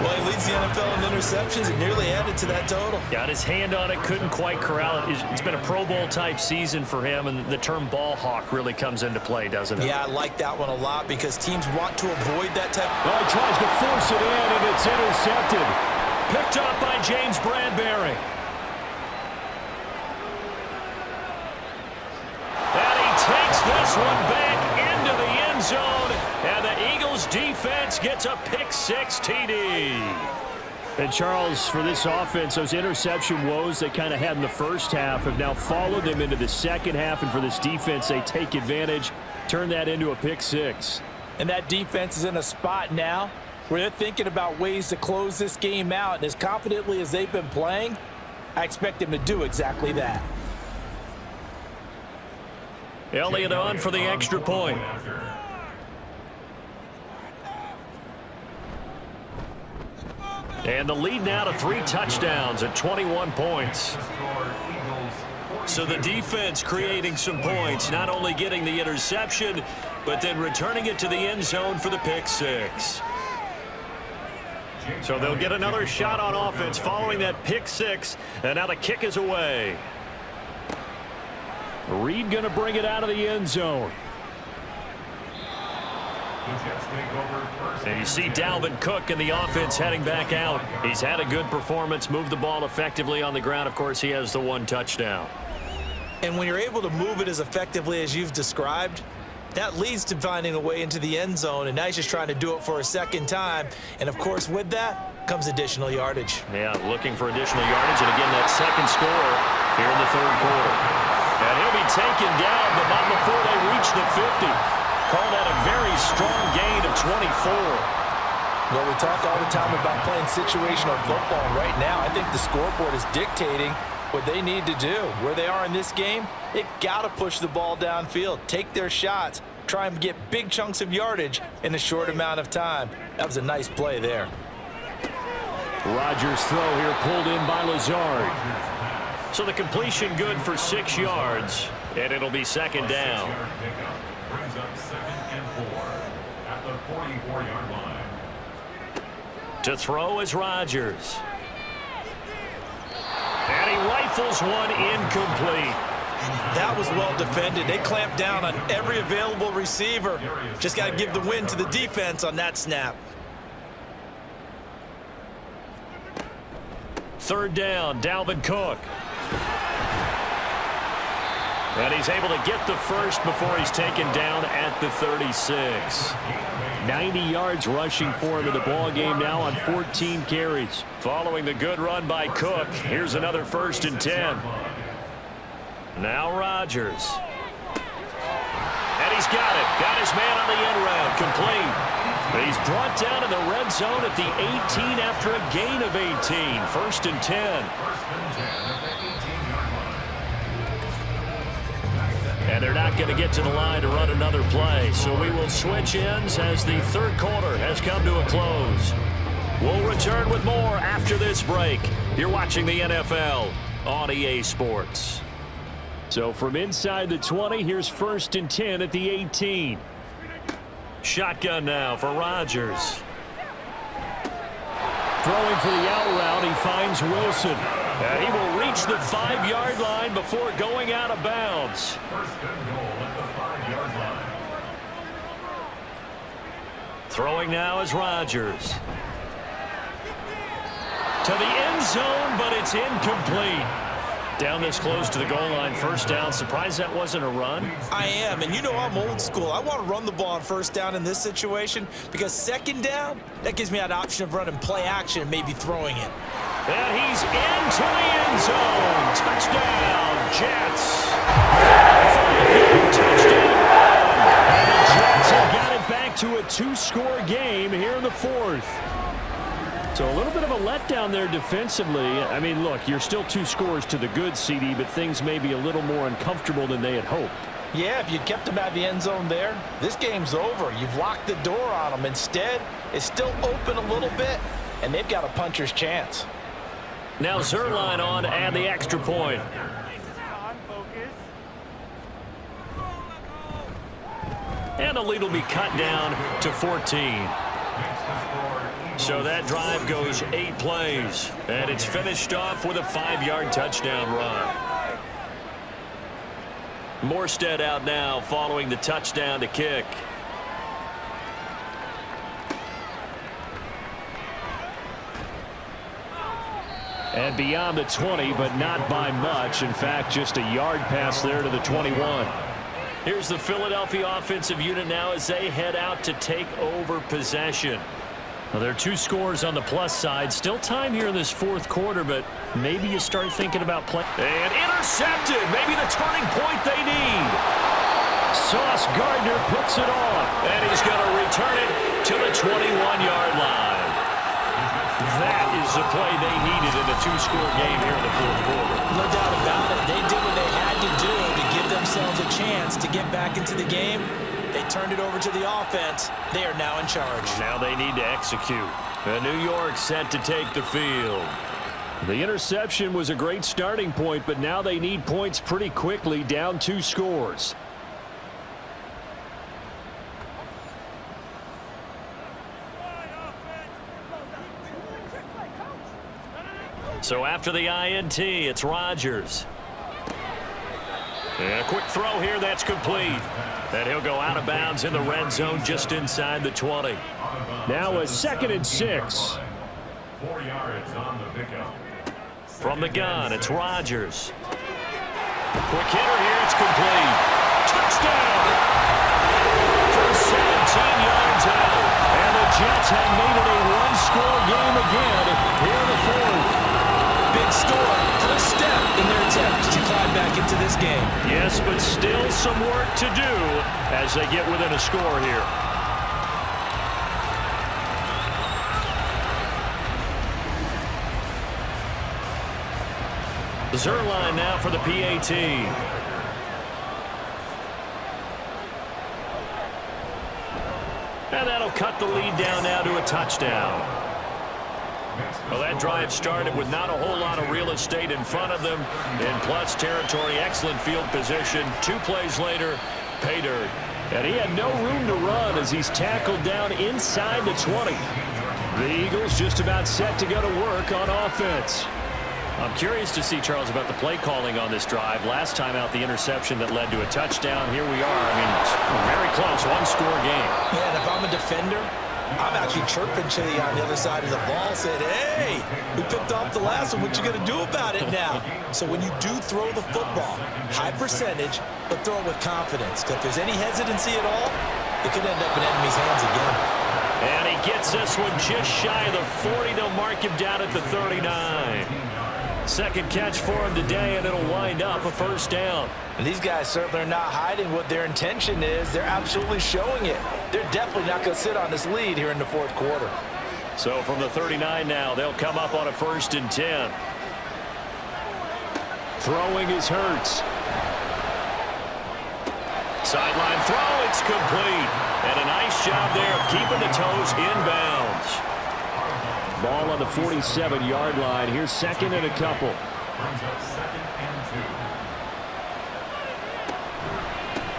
Well, he leads the NFL in interceptions and nearly added to that total. Got his hand on it, couldn't quite corral it. It's been a Pro Bowl type season for him, and the term ball hawk really comes into play, doesn't it? Yeah, I like that one a lot because teams want to avoid that type. Well, he tries to force it in, and it's intercepted. Picked up by James Bradbury. And he takes this one back into the end zone, and the Eagles defense gets a pick-6 TD. And Charles, for this offense, those interception woes they kind of had in the first half have now followed them into the second half, and for this defense, they take advantage, turn that into a pick-6. And that defense is in a spot now where they're thinking about ways to close this game out, and as confidently as they've been playing, I expect them to do exactly that. Elliott on for the extra point. And the lead now to 3 touchdowns at 21 points. So the defense creating some points, not only getting the interception, but then returning it to the end zone for the pick 6. So they'll get another shot on offense following that pick 6, and now the kick is away. Reed going to bring it out of the end zone. And you see Dalvin Cook and the offense heading back out. He's had a good performance, moved the ball effectively on the ground. Of course, he has the 1 touchdown. And when you're able to move it as effectively as you've described, that leads to finding a way into the end zone, and now he's just trying to do it for a second time. And, of course, with that comes additional yardage. Yeah, looking for additional yardage, and again, that second score here in the 3rd quarter. And he'll be taken down, but not before they reach the 50. Call that a very strong gain of 24. Well, we talk all the time about playing situational football. Right now, I think the scoreboard is dictating what they need to do. Where they are in this game, they've got to push the ball downfield, take their shots, try and get big chunks of yardage in a short amount of time. That was a nice play there. Rodgers' throw here pulled in by Lazard. So the completion good for 6 yards, and it'll be 2nd down. Brings up 2nd and 4 at the 44-yard line. To throw is Rodgers. And he rifles one incomplete. That was well defended. They clamped down on every available receiver. Just got to give the win to the defense on that snap. 3rd down, Dalvin Cook. And he's able to get the first before he's taken down at the 36. 90 yards rushing for him in the ball game now on 14 carries. Following the good run by Cook, here's another 1st and 10. Now Rodgers. And he's got it. Got his man on the end round. Complete. He's brought down in the red zone at the 18 after a gain of 18. 1st and 10. And they're not going to get to the line to run another play. So we will switch ends as the 3rd quarter has come to a close. We'll return with more after this break. You're watching the NFL on EA Sports. So from inside the 20, here's 1st and 10 at the 18. Shotgun now for Rodgers. Throwing for the out route, he finds Wilson. And he will reach the 5-yard line before going out of bounds. 1st and goal at the 5-yard line. Throwing now is Rodgers. To the end zone, but it's incomplete. Down this close to the goal line, 1st down. Surprised that wasn't a run? I am, and you know I'm old school. I want to run the ball on 1st down in this situation because 2nd down, that gives me that option of running play action and maybe throwing it. And he's into the end zone. Touchdown, Jets. 5-yard touchdown. And the Jets have got it back to a 2-score game here in the 4th. So a little bit of a letdown there defensively. I mean, look, you're still 2 scores to the good, CD, but things may be a little more uncomfortable than they had hoped. Yeah, if you'd kept them at the end zone there, this game's over. You've locked the door on them. Instead, it's still open a little bit, and they've got a puncher's chance. Now Zerline on and the extra point. And the lead will be cut down to 14. So that drive goes 8 plays, and it's finished off with a 5-yard touchdown run. Morstead out now following the touchdown to kick. And beyond the 20, but not by much. In fact, just a yard pass there to the 21. Here's the Philadelphia offensive unit now as they head out to take over possession. Well, there are 2 scores on the plus side. Still time here in this 4th quarter, but maybe you start thinking about play. And intercepted. Maybe the turning point they need. Sauce Gardner puts it off, and he's going to return it to the 21-yard line. That is the play they needed in a 2-score game here in the 4th quarter. No doubt about it. They did what they had to do to give themselves a chance to get back into the game. They turned it over to the offense. They are now in charge. Now they need to execute. And New York set to take the field. The interception was a great starting point, but now they need points pretty quickly, down 2 scores. So after the INT, it's Rodgers. And a quick throw here, that's complete. And he'll go out of bounds in the red zone just inside the 20. Now a 2nd and 6. 4 yards on the pickup. From the gun, it's Rodgers. Quick hitter here, it's complete. Touchdown! From 17 yards out. And the Jets have made it a one-score game again here in the 4th. Big score, first step in their attempt to climb back into this game. Yes, but still some work to do as they get within a score here. Zerline now for the PAT. And that'll cut the lead down now to a touchdown. Well, that drive started with not a whole lot of real estate in front of them. In plus territory, excellent field position. 2 plays later, pay dirt. And he had no room to run as he's tackled down inside the 20. The Eagles just about set to go to work on offense. I'm curious to see, Charles, about the play calling on this drive. Last time out, the interception that led to a touchdown. Here we are. I mean, very close, one-score game. Yeah, and if I'm a defender, I'm actually chirping Chili on the other side of the ball, saying, hey, we picked off the last one. What you going to do about it now? So when you do throw the football, high percentage, but throw it with confidence. Because if there's any hesitancy at all, it could end up in enemy's hands again. And he gets this one just shy of the 40. They'll mark him down at the 39. Second catch for him today, and it'll wind up a first down. And these guys certainly are not hiding what their intention is. They're absolutely showing it. They're definitely not going to sit on this lead here in the 4th quarter. So from the 39 now, they'll come up on a 1st and 10. Throwing is Hurts. Sideline throw, it's complete. And a nice job there of keeping the toes inbounds. Ball on the 47-yard line. Here's 2nd and a couple. Brings up 2nd and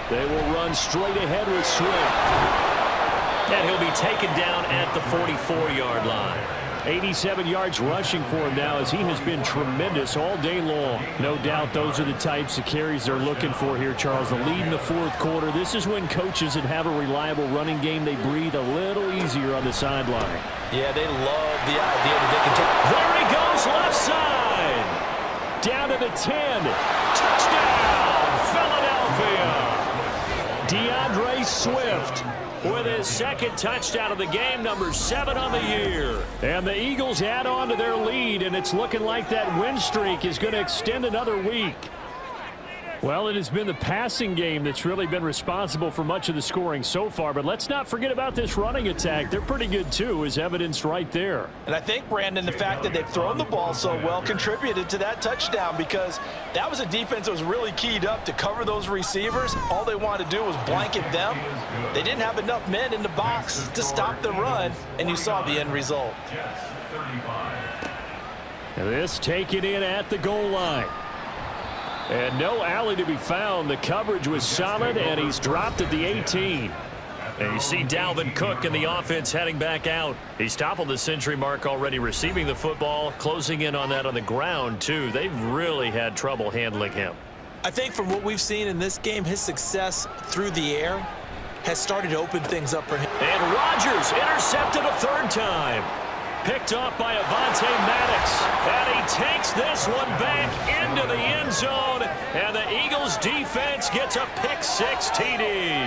2. They will run straight ahead with Swift. And he'll be taken down at the 44-yard line. 87 yards rushing for him now as he has been tremendous all day long. No doubt those are the types of carries they're looking for here, Charles. The lead in the 4th quarter. This is when coaches that have a reliable running game, they breathe a little easier on the sideline. Yeah, they love the idea that they can take. There he goes, left side. Down to the 10. Touchdown, Philadelphia. DeAndre Swift with his 2nd touchdown of the game, number 7 on the year. And the Eagles add on to their lead, and it's looking like that win streak is going to extend another week. Well, it has been the passing game that's really been responsible for much of the scoring so far, but let's not forget about this running attack. They're pretty good, too, as evidenced right there. And I think, Brandon, the fact that they've thrown the ball so well contributed to that touchdown because that was a defense that was really keyed up to cover those receivers. All they wanted to do was blanket them. They didn't have enough men in the box to stop the run, and you saw the end result. This taken in at the goal line. And no alley to be found. The coverage was solid, and he's dropped at the 18. And you see Dalvin Cook in the offense heading back out. He's toppled the century mark already receiving the football, closing in on that on the ground, too. They've really had trouble handling him. I think from what we've seen in this game, his success through the air has started to open things up for him. And Rodgers intercepted a 3rd time. Picked off by Avonte Maddox. And he takes this one back into the end zone. And the Eagles defense gets a pick-6 TD.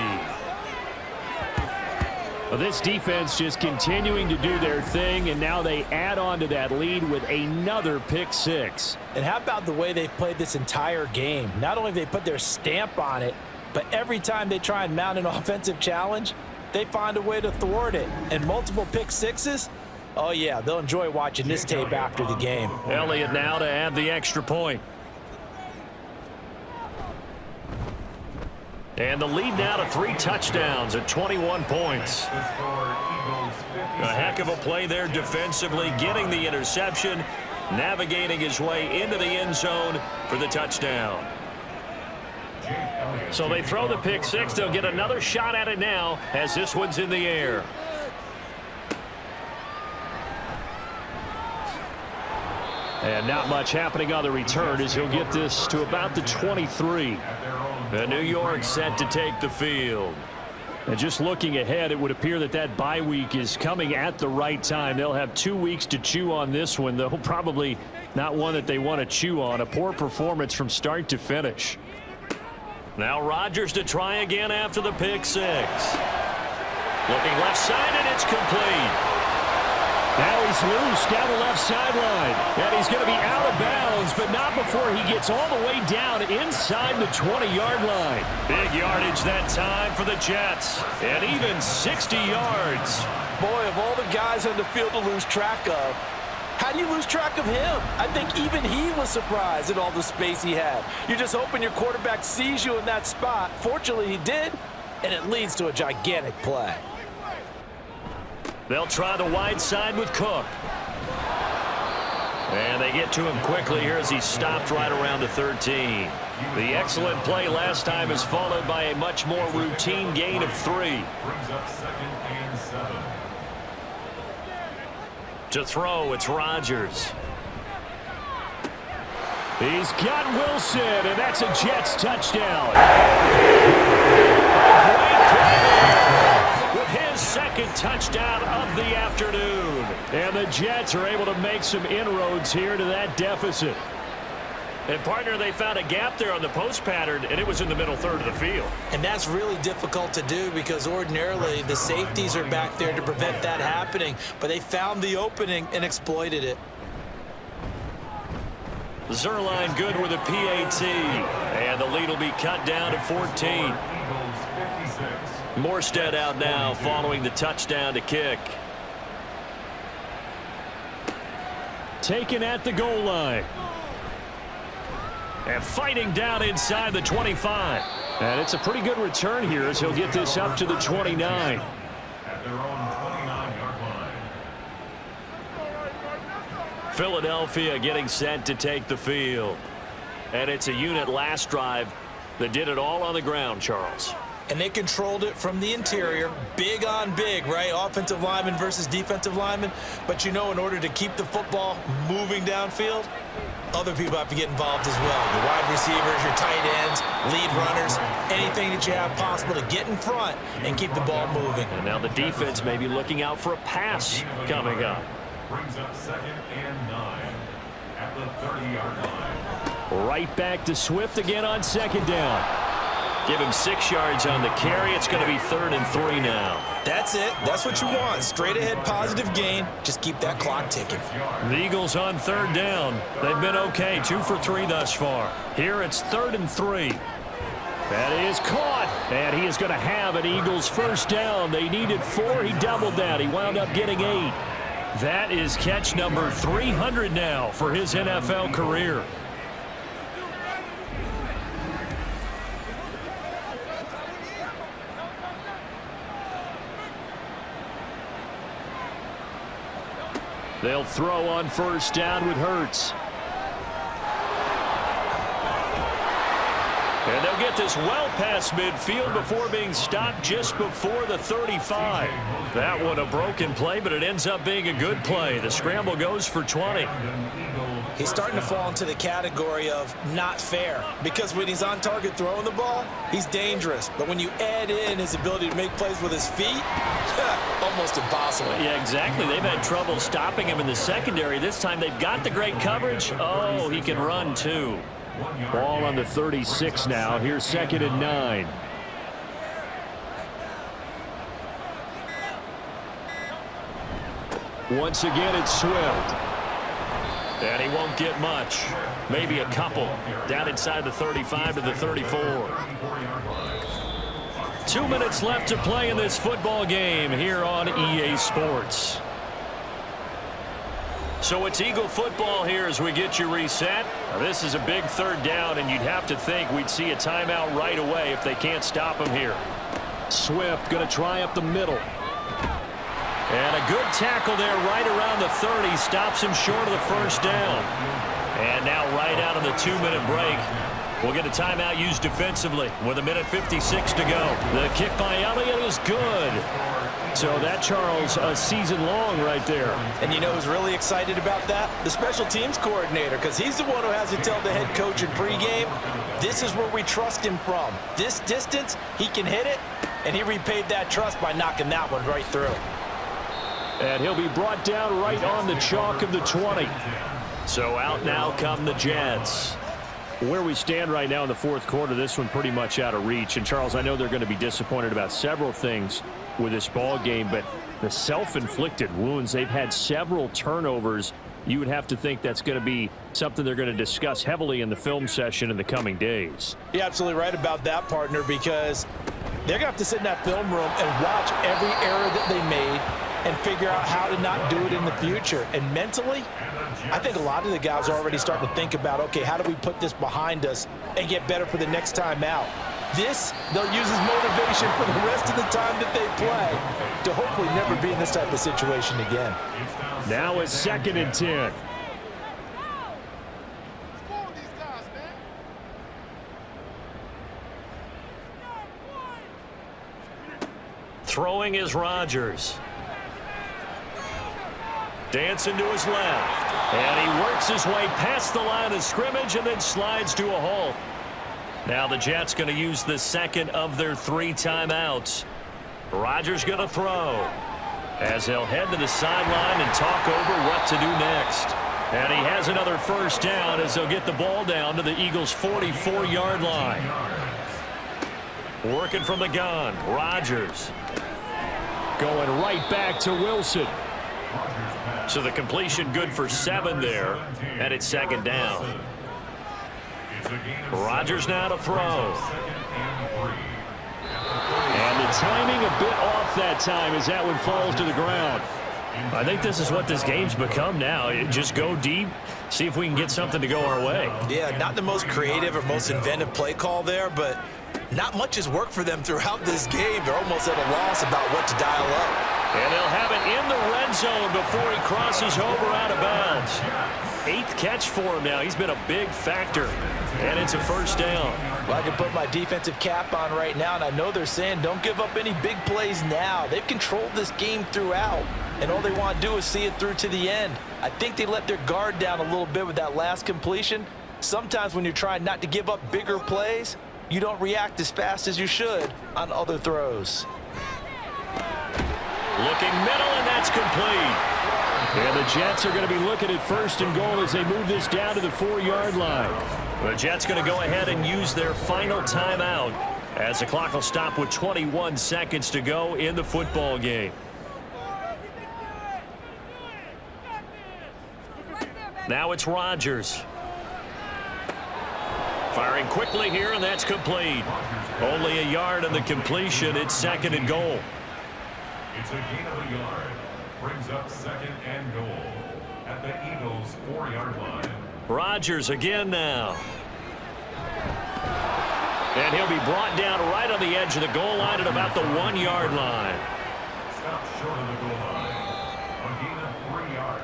Well, this defense just continuing to do their thing, and now they add on to that lead with another pick-6. And how about the way they've played this entire game? Not only have they put their stamp on it, but every time they try and mount an offensive challenge, they find a way to thwart it. And multiple pick-6s, oh, yeah, they'll enjoy watching this tape after the game. Elliott now to add the extra point. And the lead now to 3 touchdowns at 21 points. A heck of a play there defensively, getting the interception, navigating his way into the end zone for the touchdown. So they throw the pick six. They'll get another shot at it now as this one's in the air. And not much happening on the return as he'll get this to about the 23. And New York set to take the field. And just looking ahead, it would appear that that bye week is coming at the right time. They'll have 2 weeks to chew on this one, though probably not one that they want to chew on. A poor performance from start to finish. Now Rodgers to try again after the pick six. Looking left side, and it's complete. Now he's loose down the left sideline. And he's going to be out of bounds, but not before he gets all the way down inside the 20-yard line. Big yardage that time for the Jets. And even 60 yards. Boy, of all the guys on the field to lose track of, how do you lose track of him? I think even he was surprised at all the space he had. You're just hoping your quarterback sees you in that spot. Fortunately, he did, and it leads to a gigantic play. They'll try the wide side with Cook. And they get to him quickly here as he stopped right around the 13. The excellent play last time is followed by a much more routine gain of 3. Brings up 2nd and 7. To throw, it's Rodgers. He's got Wilson, and that's a Jets touchdown. Great play with his 2nd touchdown of the afternoon. And the Jets are able to make some inroads here to that deficit. And, partner, they found a gap there on the post pattern, and it was in the middle third of the field. And that's really difficult to do because ordinarily the safeties are back there to prevent that happening. But they found the opening and exploited it. Zerline good with a PAT. And the lead will be cut down to 14. Morstead out now following the touchdown to kick. Taken at the goal line. And fighting down inside the 25. And it's a pretty good return here as he'll get this up to the 29. At their own 29-yard line. Philadelphia getting set to take the field. And it's a unit last drive that did it all on the ground, Charles. And they controlled it from the interior. Big on big, right? Offensive lineman versus defensive lineman. But, you know, in order to keep the football moving downfield, other people have to get involved as well. Your wide receivers, your tight ends, lead runners, anything that you have possible to get in front and keep the ball moving. And now the defense may be looking out for a pass coming up. Brings up 2nd and 9 at the 30-yard line. Right back to Swift again on 2nd down. Give him 6 yards on the carry. It's going to be 3rd and 3 now. That's it. That's what you want. Straight ahead positive gain. Just keep that clock ticking. The Eagles on 3rd down. They've been okay. 2 for 3 thus far. Here it's 3rd and 3. That is caught. And he is going to have an Eagles 1st down. They needed 4. He doubled that. He wound up getting 8. That is catch number 300 now for his NFL career. They'll throw on 1st down with Hurts. And they'll get this well past midfield before being stopped just before the 35. That one a broken play, but it ends up being a good play. The scramble goes for 20. He's starting to fall into the category of not fair because when he's on target throwing the ball, he's dangerous. But when you add in his ability to make plays with his feet, almost impossible. Yeah, exactly. They've had trouble stopping him in the secondary. This time they've got the great coverage. Oh, he can run too. Ball on the 36 now. Here's 2nd and 9. Once again, it's Swift. And he won't get much. Maybe a couple. Down inside the 35 to the 34. 2 minutes left to play in this football game here on EA Sports. So it's Eagle football here as we get you reset. Now, this is a big third down, and you'd have to think we'd see a timeout right away if they can't stop him here. Swift going to try up the middle. And a good tackle there right around the 30. Stops him short of the first down. And now right out of the 2-minute break, we'll get a timeout used defensively with 1:56 to go. The kick by Elliott is good. So that, Charles, a season long right there. And you know who's really excited about that? The special teams coordinator, because he's the one who has to tell the head coach in pregame, this is where we trust him from. This distance, he can hit it, and he repaid that trust by knocking that one right through. And he'll be brought down right on the chalk of the 20. So out now come the Jets. Where we stand right now in the fourth quarter, this one pretty much out of reach. And, Charles, I know they're going to be disappointed about several things with this ball game, but the self-inflicted wounds, they've had several turnovers. You would have to think that's going to be something they're going to discuss heavily in the film session in the coming days. You're absolutely right about that, partner, because they're going to have to sit in that film room and watch every error that they made and figure out how to not do it in the future. And mentally, I think a lot of the guys are already starting to think about, okay, how do we put this behind us and get better for the next time out? This, they'll use as motivation for the rest of the time that they play to hopefully never be in this type of situation again. Now it's 2nd and 10. Throwing is Rodgers. Dancing to his left. And he works his way past the line of scrimmage and then slides to a halt. Now the Jets going to use the second of their 3 timeouts. Rodgers going to throw as they'll head to the sideline and talk over what to do next. And he has another first down as they'll get the ball down to the Eagles' 44-yard line. Working from the gun, Rodgers. Going right back to Wilson. So the completion good for 7 there, and it's 2nd down. Rodgers now to throw. And the timing a bit off that time as that one falls to the ground. I think this is what this game's become now. Just go deep, see if we can get something to go our way. Yeah, not the most creative or most inventive play call there, but not much has worked for them throughout this game. They're almost at a loss about what to dial up. And they'll have it in the red zone before he crosses over out of bounds. 8th catch for him now. He's been a big factor. And it's a first down. Well, I can put my defensive cap on right now, and I know they're saying don't give up any big plays now. They've controlled this game throughout, and all they want to do is see it through to the end. I think they let their guard down a little bit with that last completion. Sometimes when you're trying not to give up bigger plays, you don't react as fast as you should on other throws. Looking middle, and that's complete. And the Jets are going to be looking at 1st and goal as they move this down to the 4-yard line. The Jets going to go ahead and use their final timeout as the clock will stop with 21 seconds to go in the football game. Now it's Rodgers. Firing quickly here, and that's complete. Only a yard on the completion. It's 2nd and goal. It's a gain of a yard. Brings up 2nd and goal at the Eagles' 4-yard line. Rodgers again now. And he'll be brought down right on the edge of the goal line at about the 1-yard line. Stop short of the goal line. A gain of 3 yards.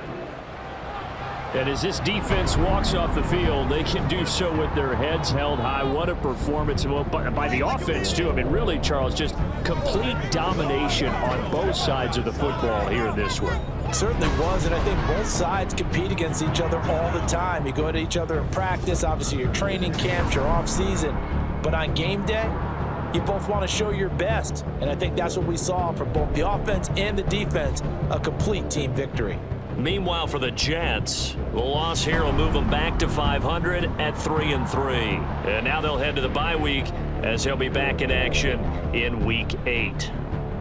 And as this defense walks off the field, they can do so with their heads held high. What a performance by the offense, too. I mean, really, Charles, just complete domination on both sides of the football here in this one. It certainly was, and I think both sides compete against each other all the time. You go at each other in practice, obviously your training camps, your off-season. But on game day, you both want to show your best. And I think that's what we saw from both the offense and the defense, a complete team victory. Meanwhile, for the Jets, the loss here will move them back to 500 at 3-3. And now they'll head to the bye week as they'll be back in action in Week 8.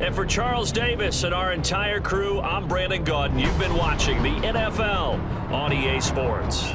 And for Charles Davis and our entire crew, I'm Brandon Gaudin. You've been watching the NFL on EA Sports.